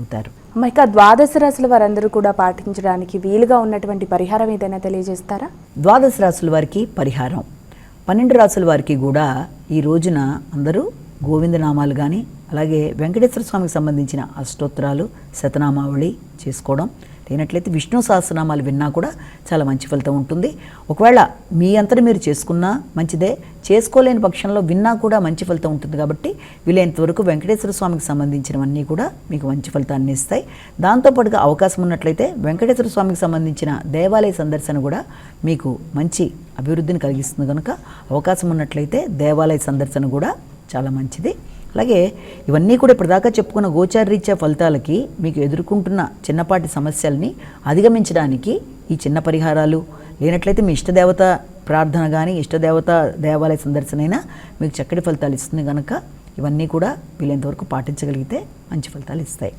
అవుతారు. ఇక ద్వాదశ రాశుల వారందరూ కూడా పాటించడానికి వీలుగా ఉన్నటువంటి పరిహారం ఏదైనా తెలియజేస్తారా? ద్వాదశ రాశుల వారికి పరిహారం, 12 రాశుల వారికి కూడా ఈ రోజున అందరూ గోవిందనామాలు కానీ అలాగే వెంకటేశ్వర స్వామికి సంబంధించిన అష్టోత్తరాలు శతనామావళి చేసుకోవడం, లేనట్లయితే విష్ణు సహస్రనామాలు విన్నా కూడా చాలా మంచి ఫలితం ఉంటుంది. ఒకవేళ మీ అంతటి మీరు చేసుకున్నా మంచిదే, చేసుకోలేని పక్షంలో విన్నా కూడా మంచి ఫలితం ఉంటుంది. కాబట్టి వీలైనంతవరకు వెంకటేశ్వర స్వామికి సంబంధించినవన్నీ కూడా మీకు మంచి ఫలితాన్ని ఇస్తాయి. దాంతోపాటుగా అవకాశం ఉన్నట్లయితే వెంకటేశ్వర స్వామికి సంబంధించిన దేవాలయ సందర్శన కూడా మీకు మంచి అభివృద్ధిని కలిగిస్తుంది. కనుక అవకాశం ఉన్నట్లయితే దేవాలయ సందర్శన కూడా చాలా మంచిది. అలాగే ఇవన్నీ కూడా ఇప్పటిదాకా చెప్పుకున్న గోచారరీత్యా ఫలితాలకి మీకు ఎదుర్కొంటున్న చిన్నపాటి సమస్యల్ని అధిగమించడానికి ఈ చిన్న పరిహారాలు, లేనట్లయితే మీ ఇష్టదేవత ప్రార్థన కానీ ఇష్టదేవత దేవాలయ సందర్శన అయినా మీకు చక్కటి ఫలితాలు ఇస్తుంది. కనుక ఇవన్నీ కూడా వీలైనంతవరకు పాటించగలిగితే మంచి ఫలితాలు ఇస్తాయి.